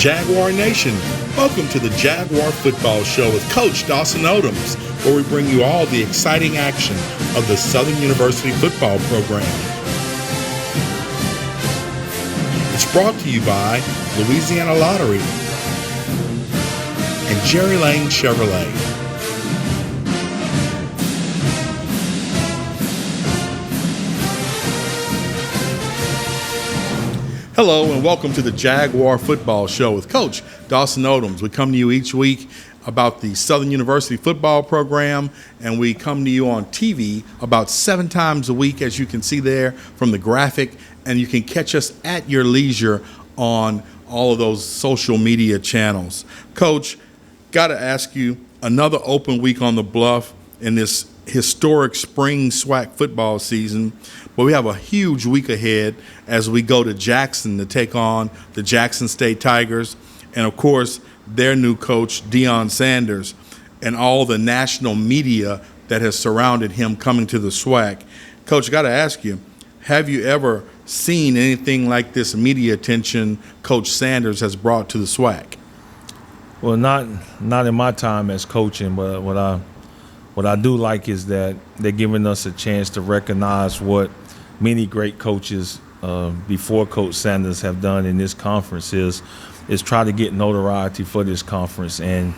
Jaguar Nation, welcome to the Jaguar Football Show with Coach Dawson Odums, where we bring you all the exciting action of the Southern University football program. It's brought to you by Louisiana Lottery and Jerry Lane Chevrolet. Hello and welcome to the Jaguar Football Show with Coach Dawson Odums. We come to you each week about the Southern University football program, and we come to you on TV about 7 times a week, as you can see there from the graphic, and you can catch us at your leisure on all of those social media channels. Coach, got to ask you, another open week on the Bluff in this historic spring SWAC football season, but we have a huge week ahead as we go to Jackson to take on the Jackson State Tigers and, of course, their new coach, Deion Sanders, and all the national media that has surrounded him coming to the SWAC. Coach, I got to ask you, have you ever seen anything like this media attention Coach Sanders has brought to the SWAC? Well, not in my time as coaching, but what I do like is that they're giving us a chance to recognize what many great coaches before Coach Sanders have done in this conference is try to get notoriety for this conference. And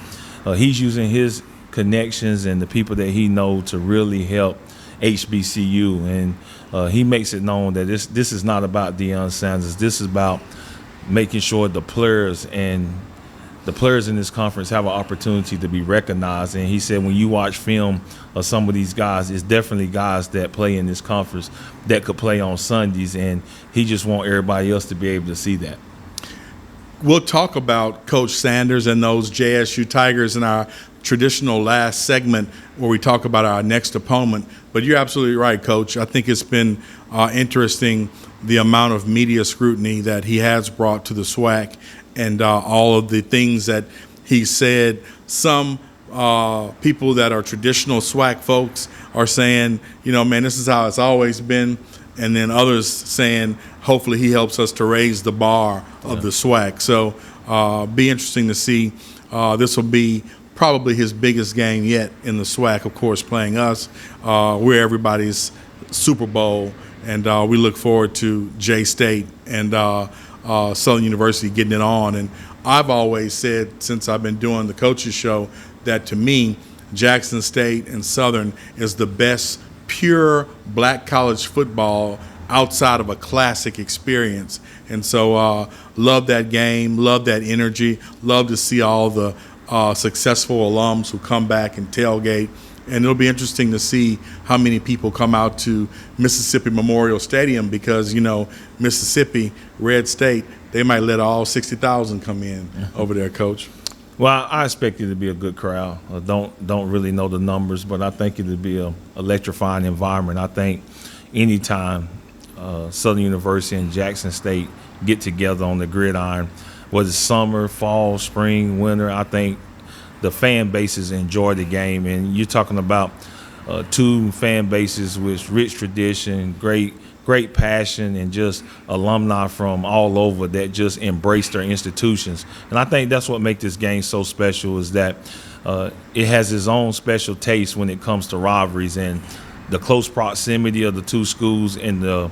he's using his connections and the people that he knows to really help HBCU. And he makes it known that this is not about Deion Sanders. This is about making sure the players in this conference have an opportunity to be recognized. And he said when you watch film of some of these guys, it's definitely guys that play in this conference that could play on Sundays, and he just wants everybody else to be able to see that. We'll talk about Coach Sanders and those JSU Tigers in our traditional last segment where we talk about our next opponent. But you're absolutely right, Coach. I think it's been interesting the amount of media scrutiny that he has brought to the SWAC and all of the things that he said. Some people that are traditional SWAC folks are saying, you know, man, this is how it's always been. And then others saying, hopefully he helps us to raise the bar of the SWAC. So be interesting to see. This will be probably his biggest game yet in the SWAC, of course, playing us. We're everybody's Super Bowl, and we look forward to J-State and Southern University getting it on. And I've always said, since I've been doing the coaches show, that to me, Jackson State and Southern is the best pure black college football outside of a classic experience. And so love that game, love that energy, love to see all the successful alums who come back and tailgate. And it'll be interesting to see how many people come out to Mississippi Memorial Stadium because, you know, Mississippi, Red State, they might let all 60,000 come in over there, Coach. Well, I expect it to be a good crowd. I don't really know the numbers, but I think it'll be an electrifying environment. I think anytime Southern University and Jackson State get together on the gridiron, whether it's summer, fall, spring, winter, I think the fan bases enjoy the game. And you're talking about two fan bases with rich tradition, great passion, and just alumni from all over that just embrace their institutions. And I think that's what makes this game so special is that it has its own special taste when it comes to rivalries and the close proximity of the two schools and the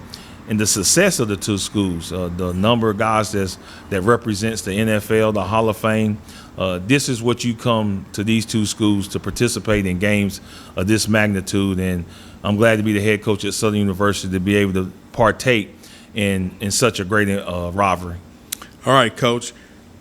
success of the two schools, the number of guys that represents the NFL, the Hall of Fame. This is what you come to these two schools to participate in games of this magnitude, and I'm glad to be the head coach at Southern University to be able to partake in such a great rivalry. All right, Coach.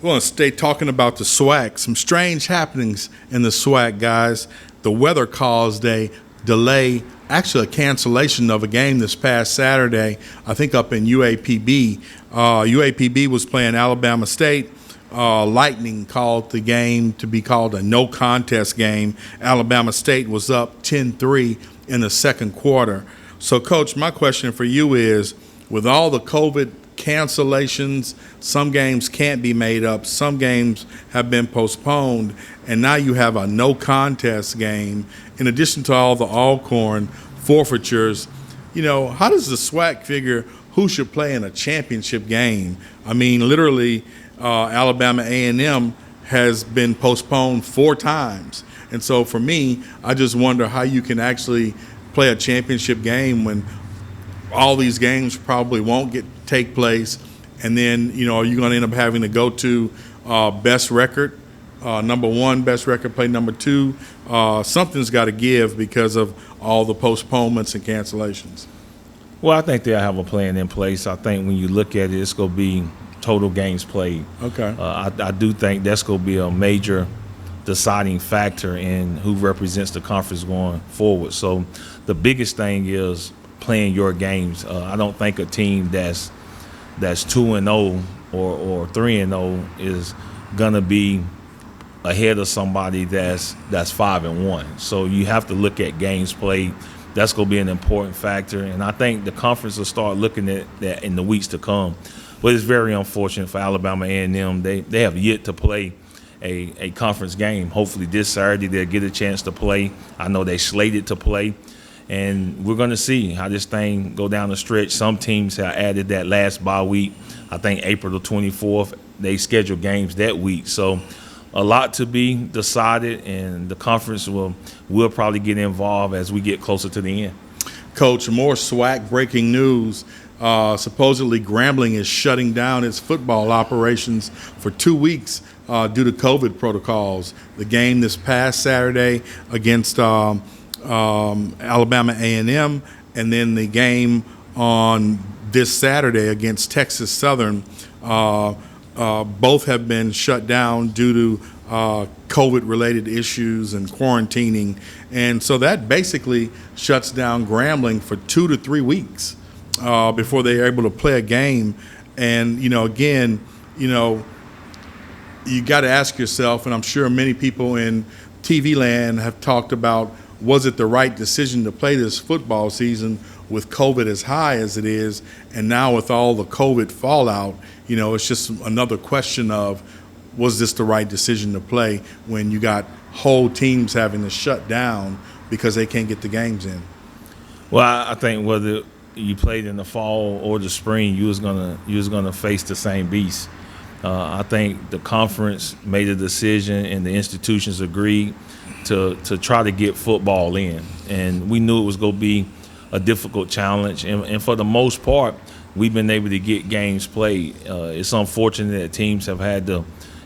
We want to stay talking about the SWAC. Some strange happenings in the SWAC, guys. The weather caused a delay, actually a cancellation of a game this past Saturday, I think up in UAPB. UAPB was playing Alabama State. Lightning called the game to be called a no contest game. Alabama State was up 10-3 in the second quarter. So, Coach, my question for you is, with all the COVID cancellations, some games can't be made up, some games have been postponed, and now you have a no contest game, in addition to all the Alcorn forfeitures. You know, how does the SWAC figure who should play in a championship game. I mean, literally, Alabama A&M has been postponed 4 times. And so for me, I just wonder how you can actually play a championship game when all these games probably won't take place. And then, are you going to end up having to go to best record, number 1, best record, play number 2? Something's got to give because of all the postponements and cancellations. Well, I think they'll have a plan in place. I think when you look at it, it's going to be total games played. Okay. I do think that's going to be a major deciding factor in who represents the conference going forward. So the biggest thing is playing your games. I don't think a team that's 2-0 or 3-0 is gonna be ahead of somebody that's 5-1. So you have to look at games played. That's gonna be an important factor, and I think the conference will start looking at that in the weeks to come. But it's very unfortunate for Alabama A&M. They have yet to play a conference game. Hopefully this Saturday they'll get a chance to play. I know they slated to play. And we're going to see how this thing go down the stretch. Some teams have added that last bye week. I think April the 24th, they schedule games that week. So a lot to be decided, and the conference will probably get involved as we get closer to the end. Coach, more SWAC breaking news. Supposedly Grambling is shutting down its football operations for 2 weeks due to COVID protocols. The game this past Saturday against Alabama A&M, and then the game on this Saturday against Texas Southern, both have been shut down due to COVID-related issues and quarantining. And so that basically shuts down Grambling for 2 to 3 weeks before they're able to play a game. And, again, you got to ask yourself, and I'm sure many people in TV land have talked about, was it the right decision to play this football season with COVID as high as it is? And now with all the COVID fallout, it's just another question of, was this the right decision to play when you got whole teams having to shut down because they can't get the games in? Well, I think whether you played in the fall or the spring, you was gonna face the same beast. I think the conference made a decision and the institutions agreed to try to get football in. And we knew it was going to be a difficult challenge. And for the most part, we've been able to get games played. It's unfortunate that teams have had to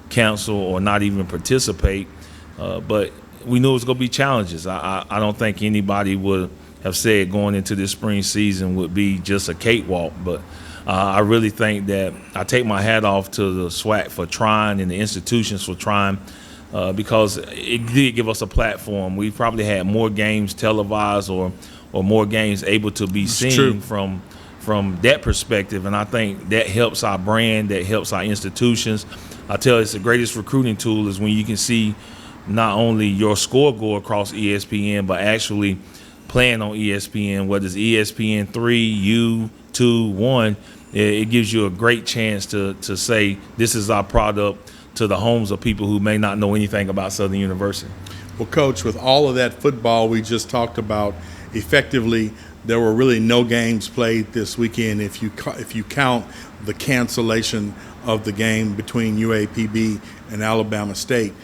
cancel or not even participate. But we knew it was going to be challenges. I don't think anybody would have said going into this spring season would be just a cakewalk. But I really think that I take my hat off to the SWAC for trying and the institutions for trying. Because it did give us a platform. We probably had more games televised or more games able to be seen from that perspective. And I think that helps our brand, that helps our institutions. I tell you, it's the greatest recruiting tool is when you can see not only your score go across ESPN, but actually playing on ESPN, whether it's ESPN 3, U2, 1. It gives you a great chance to say this is our product to the homes of people who may not know anything about Southern University. Well, Coach, with all of that football we just talked about, effectively there were really no games played this weekend if you count the cancellation of the game between UAPB and Alabama State,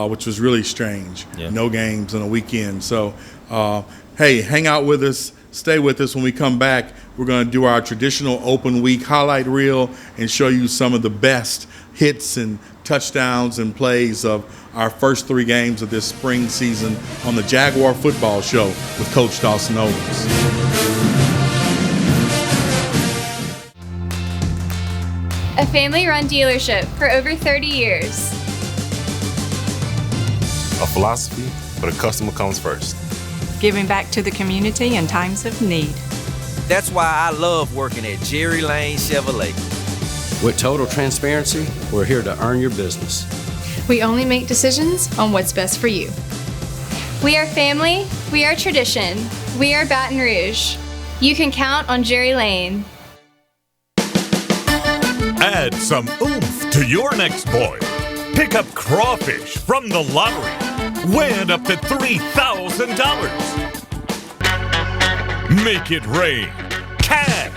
which was really strange. Yeah. No games on a weekend. So, hey, hang out with us. Stay with us. When we come back, we're going to do our traditional open week highlight reel and show you some of the best hits and touchdowns and plays of our first 3 games of this spring season on the Jaguar Football Show with Coach Dawson Odums. A family-run dealership for over 30 years. A philosophy, but a customer comes first. Giving back to the community in times of need. That's why I love working at Jerry Lane Chevrolet. With total transparency, we're here to earn your business. We only make decisions on what's best for you. We are family, we are tradition, we are Baton Rouge. You can count on Jerry Lane. Add some oomph to your next boil. Pick up crawfish from the lottery. Win up to $3,000. Make it rain. Cash.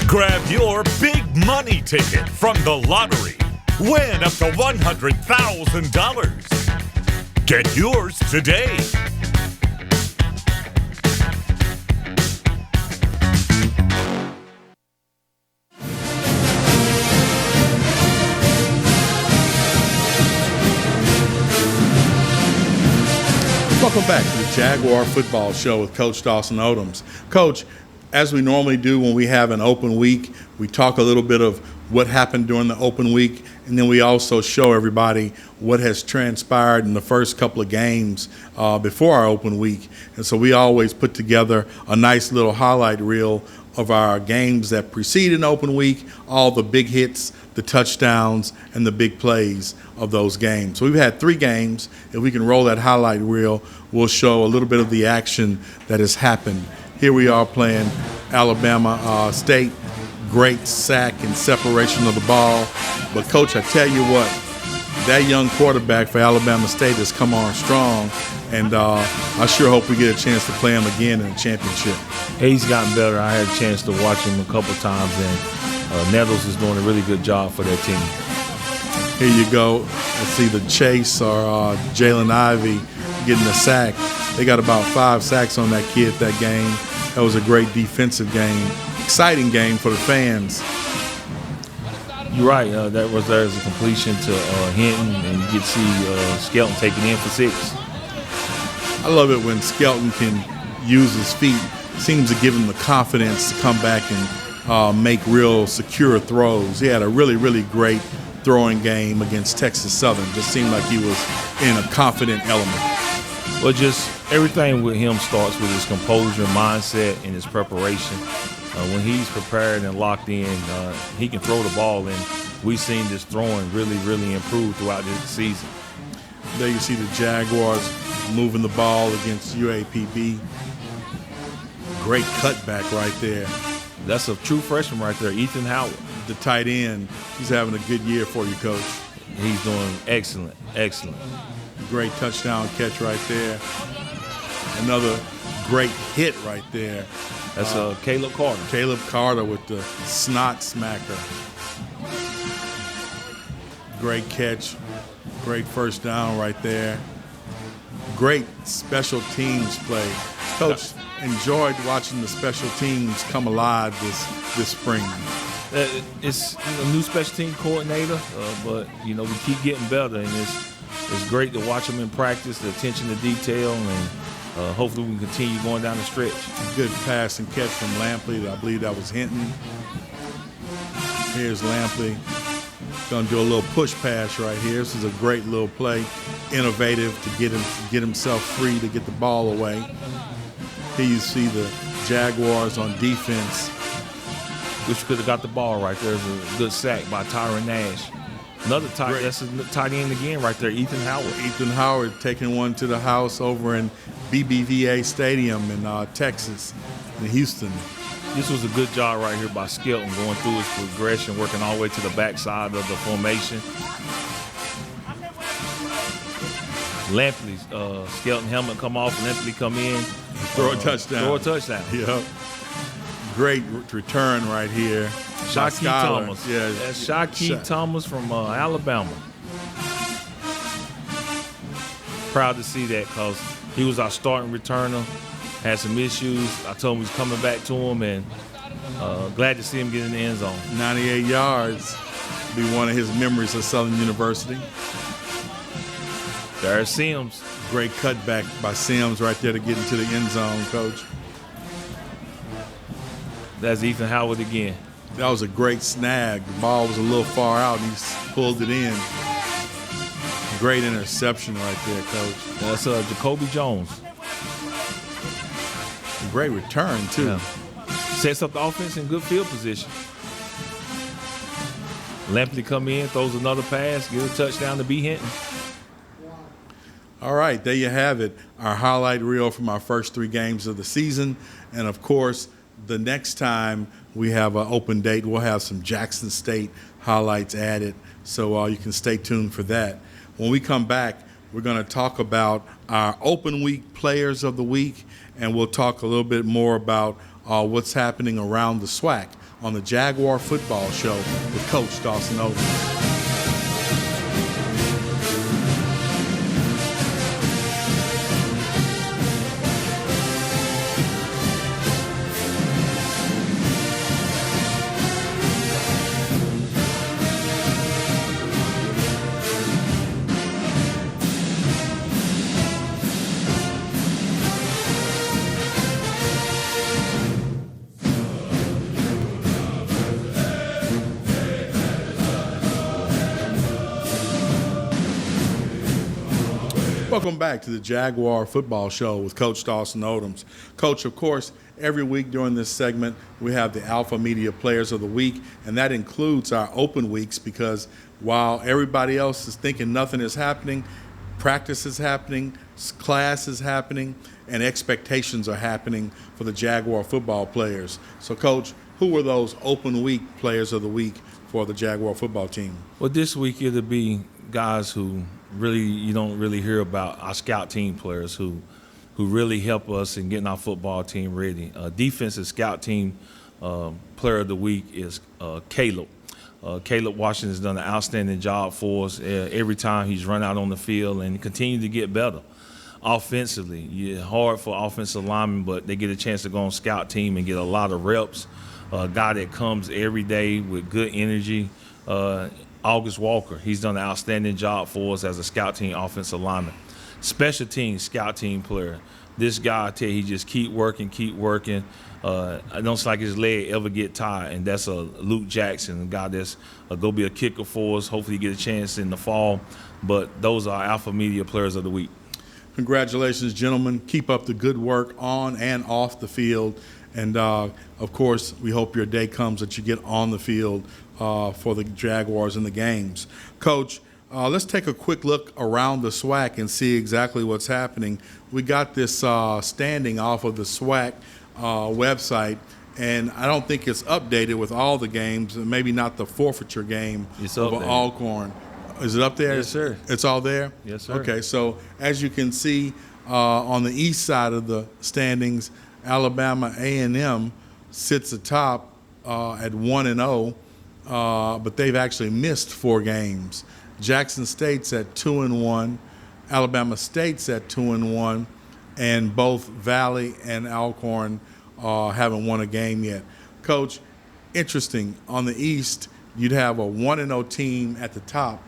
Grab your big money ticket from the lottery. Win up to $100,000. Get yours today. Welcome back to the Jaguar Football Show with Coach Dawson Odums. Coach, as we normally do when we have an open week, we talk a little bit of what happened during the open week, and then we also show everybody what has transpired in the first couple of games before our open week. And so we always put together a nice little highlight reel of our games that preceded an open week, all the big hits, the touchdowns, and the big plays of those games. So we've had 3 games. If we can roll that highlight reel, we'll show a little bit of the action that has happened. Here we are playing Alabama State. Great sack and separation of the ball. But, Coach, I tell you what, that young quarterback for Alabama State has come on strong, and I sure hope we get a chance to play him again in the championship. He's gotten better. I had a chance to watch him a couple times, and Nettles is doing a really good job for their team. Here you go. Let's see, the Chase or Jalen Ivey getting a sack. They got about 5 sacks on that kid that game. That was a great defensive game. Exciting game for the fans. You're right. There's a completion to Hinton, and you get to see Skelton take it in for 6. I love it when Skelton can use his feet. Seems to give him the confidence to come back and make real secure throws. He had a really, really great throwing game against Texas Southern. Just seemed like he was in a confident element. Well, just everything with him starts with his composure, mindset, and his preparation. When he's prepared and locked in, he can throw the ball, and we've seen this throwing really, really improve throughout this season. There you see the Jaguars moving the ball against UAPB. Great cutback right there. That's a true freshman right there, Ethan Howard. The tight end, he's having a good year for you, Coach. He's doing excellent, excellent. Great touchdown catch right there. Another great hit right there. That's Caleb Carter. Caleb Carter with the snot smacker. Great catch. Great first down right there. Great special teams play. Coach, enjoyed watching the special teams come alive this spring. It's a new special team coordinator, but we keep getting better, and it's great to watch them in practice, the attention to detail, and hopefully we can continue going down the stretch. Good pass and catch from Lampley. I believe that was Hinton. Here's Lampley. Going to do a little push pass right here. This is a great little play, innovative to get himself free to get the ball away. Here you see the Jaguars on defense. Which could have got the ball right there. There's a good sack by Tyron Nash. Another tight, that's a tight end again right there, Ethan Howard. Ethan Howard taking one to the house over in BBVA Stadium in Texas, in Houston. This was a good job right here by Skelton, going through his progression, working all the way to the backside of the formation. Lampley, Skelton helmet come off, Lampley come in. Throw a touchdown. Throw a touchdown. Yep. Great return right here. Shaquille Thomas. Yeah. That's Shaquille Thomas from Alabama. Proud to see that because he was our starting returner. Had some issues. I told him he was coming back to him, and glad to see him get in the end zone. 98 yards. Be one of his memories of Southern University. There's Sims. Great cutback by Sims right there to get into the end zone, Coach. That's Ethan Howard again. That was a great snag. The ball was a little far out, and he pulled it in. Great interception right there, Coach. That's Jacoby Jones. Great return, too. Yeah. Sets up the offense in good field position. Lampley come in, throws another pass, get a touchdown to B. Hinton. All right, there you have it. Our highlight reel from our first 3 games of the season. And, of course, the next time we have an open date, we'll have some Jackson State highlights added. So you can stay tuned for that. When we come back, we're going to talk about our open week players of the week, and we'll talk a little bit more about what's happening around the SWAC on the Jaguar Football Show with Coach Dawson Odums. Welcome back to the Jaguar Football Show with Coach Dawson Odums. Coach, of course, every week during this segment, we have the Alpha Media Players of the Week, and that includes our open weeks because while everybody else is thinking nothing is happening, practice is happening, class is happening, and expectations are happening for the Jaguar football players. So, Coach, who were those open week players of the week for the Jaguar football team? Well, this week it'll be guys who really you don't really hear about, our scout team players who really help us in getting our football team ready. Defensive scout team player of the week is Caleb. Caleb Washington has done an outstanding job for us every time he's run out on the field and continue to get better. Offensively, it's hard for offensive linemen, but they get a chance to go on scout team and get a lot of reps. A guy that comes every day with good energy. August Walker, he's done an outstanding job for us as a scout team offensive lineman. Special team scout team player. This guy, I tell you, he just keep working. I don't see like his leg ever get tired, and that's Luke Jackson, a guy that's go be a kicker for us. Hopefully get a chance in the fall. But those are Alpha Media Players of the Week. Congratulations, gentlemen. Keep up the good work on and off the field. And, of course, we hope your day comes that you get on the field for the Jaguars in the games. Coach, let's take a quick look around the SWAC and see exactly what's happening. We got this standing off of the SWAC website, and I don't think it's updated with all the games, maybe not the forfeiture game of Alcorn. Is it up there? Yes, sir. It's all there? Yes, sir. Okay, so as you can see on the east side of the standings, Alabama A&M sits atop at 1-0, but they've actually missed 4 games. Jackson State's at 2-1, Alabama State's at 2-1, and both Valley and Alcorn haven't won a game yet. Coach, interesting. On the East, you'd have a 1-0 team at the top,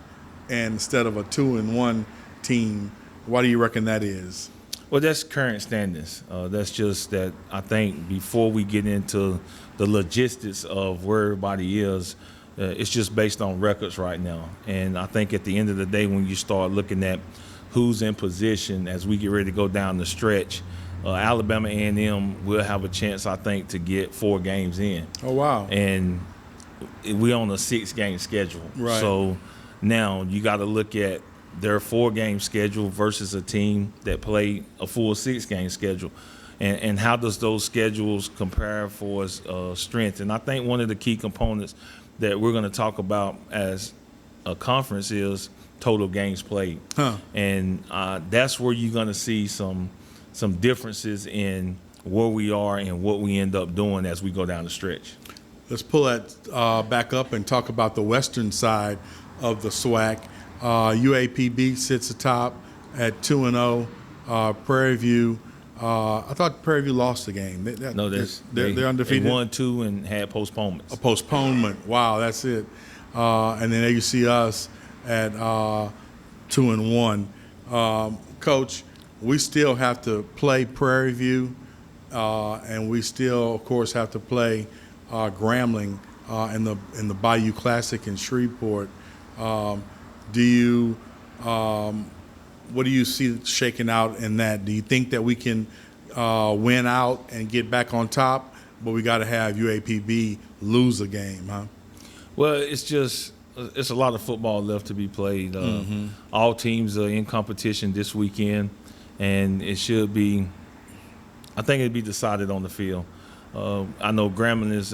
and instead of a 2-1 team. Why do you reckon that is? Well, that's current standings. That's just that I think before we get into the logistics of where everybody is, it's just based on records right now. And I think at the end of the day, when you start looking at who's in position as we get ready to go down the stretch, Alabama A&M will have a chance, I think, to get 4 games in. Oh, wow. And we're on a 6-game schedule. Right. So now you got to look at their 4-game schedule versus a team that played a full 6-game schedule. And how does those schedules compare for us strength? And I think one of the key components that we're going to talk about as a conference is total games played. And that's where you're going to see some differences in where we are and what we end up doing as we go down the stretch. Let's pull that back up and talk about the western side of the SWAC. UAPB sits atop at 2-0. Prairie View, I thought Prairie View lost the game. They're undefeated. They won 2 and had postponements. A postponement. Wow, that's it. And then there you see us at 2-1. Coach, we still have to play Prairie View, and we still, of course, have to play Grambling in the Bayou Classic in Shreveport. What do you see shaking out in that? Do you think that we can win out and get back on top, but we got to have UAPB lose a game, huh? Well, it's a lot of football left to be played. All teams are in competition this weekend, and it should be. I think it'd be decided on the field. I know Grambling is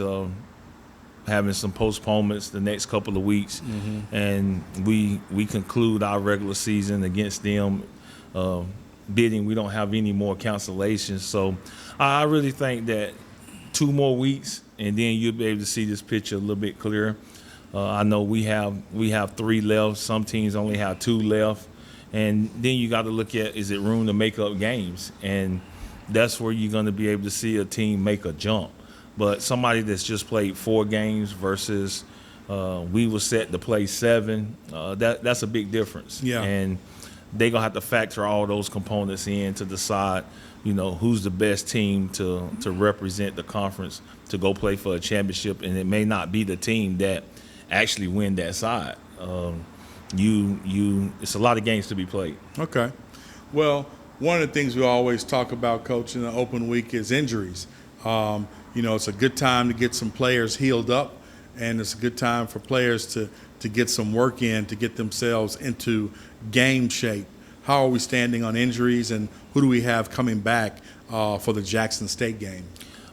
having some postponements the next couple of weeks, and we conclude our regular season against them, bidding we don't have any more cancellations. So I really think that 2 more weeks, and then you'll be able to see this picture a little bit clearer. I know we have 3 left. Some teams only have 2 left. And then you got to look at, is it room to make up games? And that's where you're going to be able to see a team make a jump. But somebody that's just played 4 games versus we were set to play 7, that's a big difference. Yeah. And they're going to have to factor all those components in to decide, who's the best team to represent the conference to go play for a championship. And it may not be the team that actually win that side. It's a lot of games to be played. Okay. Well, one of the things we always talk about, Coach, in the open week is injuries. It's a good time to get some players healed up, and it's a good time for players to get some work in to get themselves into game shape. How are we standing on injuries, and who do we have coming back for the Jackson State game?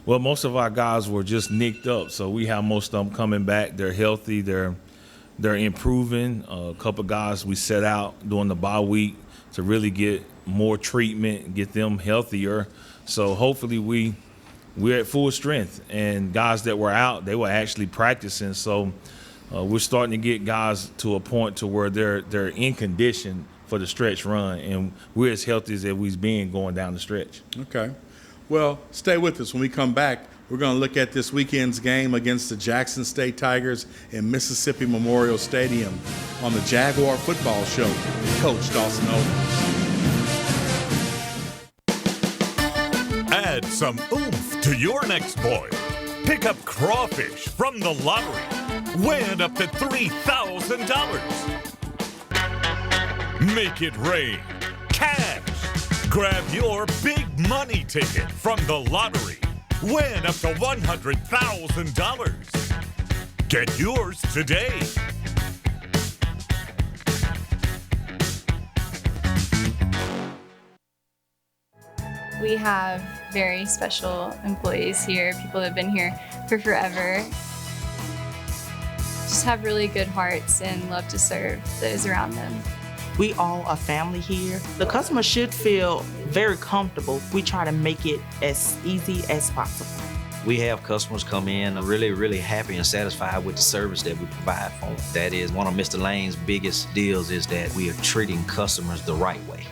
Well, most of our guys were just nicked up, so we have most of them coming back. They're healthy. They're improving. A couple guys we set out during the bye week to really get more treatment, get them healthier. So hopefully we're at full strength. And guys that were out, they were actually practicing. So we're starting to get guys to a point to where they're in condition for the stretch run, and we're as healthy as we've been going down the stretch. Okay. Well, stay with us. When we come back, we're going to look at this weekend's game against the Jackson State Tigers in Mississippi Memorial Stadium on the Jaguar Football Show with Coach Dawson Odums. Add some oomph to your next boil. Pick up crawfish from the lottery. Win up to $3,000. Make it rain. Cash. Grab your big money ticket from the lottery. Win up to $100,000. Get yours today. We have very special employees here, people that have been here for forever. Just have really good hearts and love to serve those around them. We all are family here. The customer should feel very comfortable. We try to make it as easy as possible. We have customers come in really, really happy and satisfied with the service that we provide for them. That is one of Mr. Lane's biggest deals, is that we are treating customers the right way.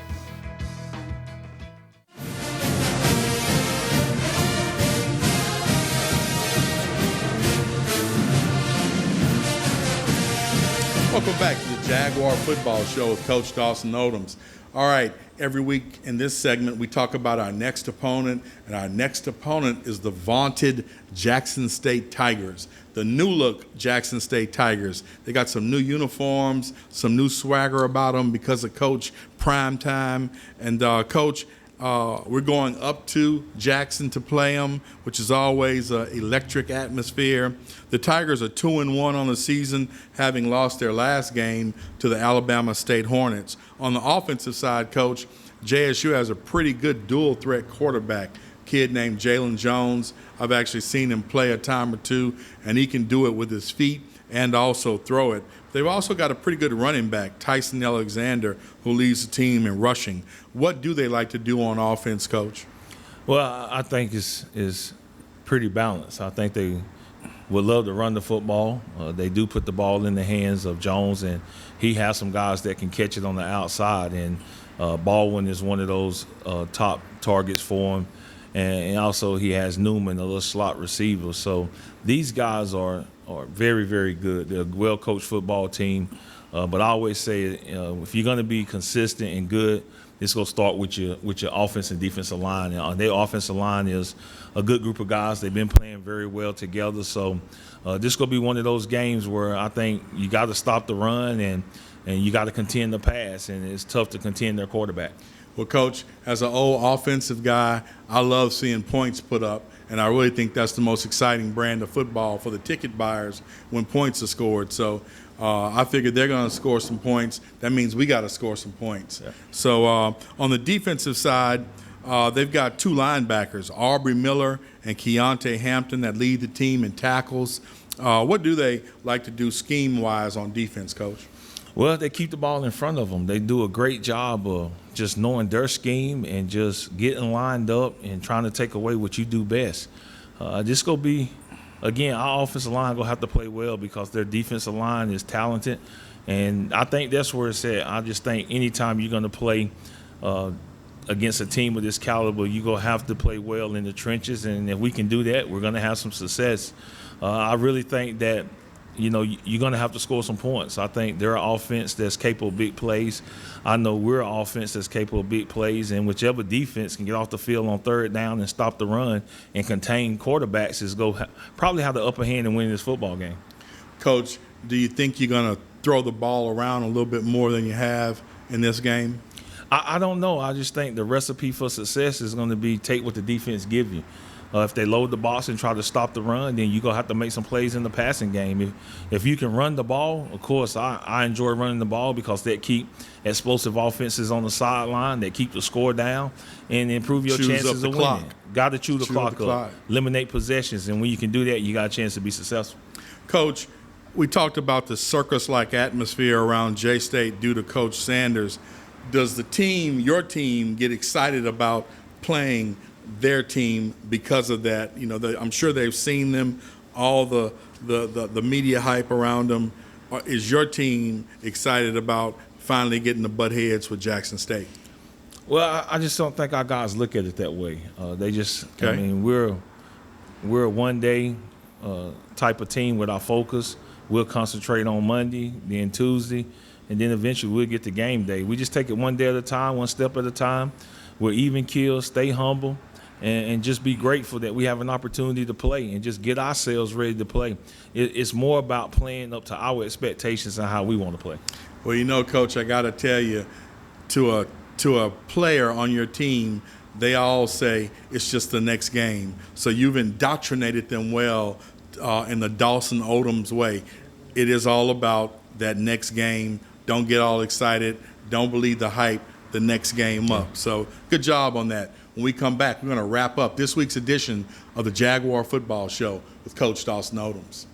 Welcome back to the Jaguar Football Show with Coach Dawson Odums. All right, every week in this segment, we talk about our next opponent, and our next opponent is the vaunted Jackson State Tigers, the new-look Jackson State Tigers. They got some new uniforms, some new swagger about them because of Coach Primetime. And, Coach, we're going up to Jackson to play them, which is always an electric atmosphere. The Tigers are 2-1 on the season, having lost their last game to the Alabama State Hornets. On the offensive side, Coach, JSU has a pretty good dual-threat quarterback, kid named Jalen Jones. I've actually seen him play a time or two, and he can do it with his feet and also throw it. They've also got a pretty good running back, Tyson Alexander, who leads the team in rushing. What do they like to do on offense, Coach? Well, I think it's pretty balanced. I think they would love to run the football. They do put the ball in the hands of Jones, and he has some guys that can catch it on the outside. And Baldwin is one of those top targets for him. And also he has Newman, a little slot receiver. So these guys are very, very good. They're a well-coached football team. But I always say if you're going to be consistent and good, it's going to start with your offense and defensive line. And their offensive line is a good group of guys. They've been playing very well together. So this is going to be one of those games where I think you got to stop the run and you got to contend the pass. And it's tough to contend their quarterback. Well, Coach, as an old offensive guy, I love seeing points put up, and I really think that's the most exciting brand of football for the ticket buyers when points are scored. So I figured they're going to score some points. That means we got to score some points. Yeah. So on the defensive side, they've got 2 linebackers, Aubrey Miller and Keontae Hampton, that lead the team in tackles. What do they like to do scheme-wise on defense, Coach? Well, they keep the ball in front of them. They do a great job of just knowing their scheme and just getting lined up and trying to take away what you do best. Just go be, again, our offensive line going to have to play well because their defensive line is talented. And I think that's where it's at. I just think anytime you're going to play against a team of this caliber, you're going to have to play well in the trenches. And if we can do that, we're going to have some success. I really think that, you're going to have to score some points. I think they're an offense that's capable of big plays. I know we're an offense that's capable of big plays, and whichever defense can get off the field on third down and stop the run and contain quarterbacks is probably have the upper hand in winning this football game. Coach, do you think you're going to throw the ball around a little bit more than you have in this game? I don't know. I just think the recipe for success is going to be take what the defense give you. If they load the box and try to stop the run, then you're going to have to make some plays in the passing game. If you can run the ball, of course, I enjoy running the ball because that keep explosive offenses on the sideline, that keep the score down, and improve your chances of winning. Got to chew the clock up, eliminate possessions, and when you can do that, you got a chance to be successful. Coach, we talked about the circus-like atmosphere around J-State due to Coach Sanders. Does the team, your team, get excited about playing their team because of that? I'm sure they've seen them, all the media hype around them. Is your team excited about finally getting the butt heads with Jackson State? Well, I just don't think our guys look at it that way. They just, okay. I mean, we're a one-day type of team with our focus. We'll concentrate on Monday, then Tuesday, and then eventually we'll get to game day. We just take it one day at a time, one step at a time. We're even keel, stay humble, and just be grateful that we have an opportunity to play and just get ourselves ready to play. It's more about playing up to our expectations and how we want to play. Well, Coach, I got to tell you, to a player on your team, they all say it's just the next game. So you've indoctrinated them well in the Dawson Odums way. It is all about that next game. Don't get all excited. Don't believe the hype. The next game up. So good job on that. When we come back, we're going to wrap up this week's edition of the Jaguar Football Show with Coach Dawson Odums.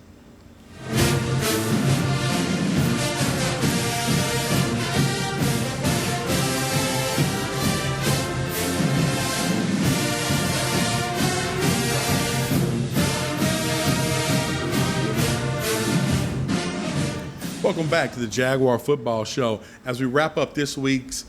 Welcome back to the Jaguar Football Show. As we wrap up this week's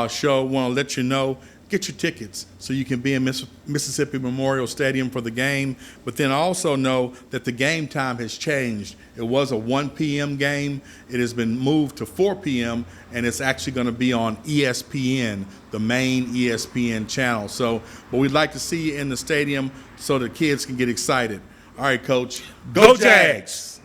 show, I want to let you know, get your tickets so you can be in Mississippi Memorial Stadium for the game. But then also know that the game time has changed. It was a 1 p.m. game. It has been moved to 4 p.m., and it's actually going to be on ESPN, the main ESPN channel. But we'd like to see you in the stadium so the kids can get excited. All right, Coach. Go Jags!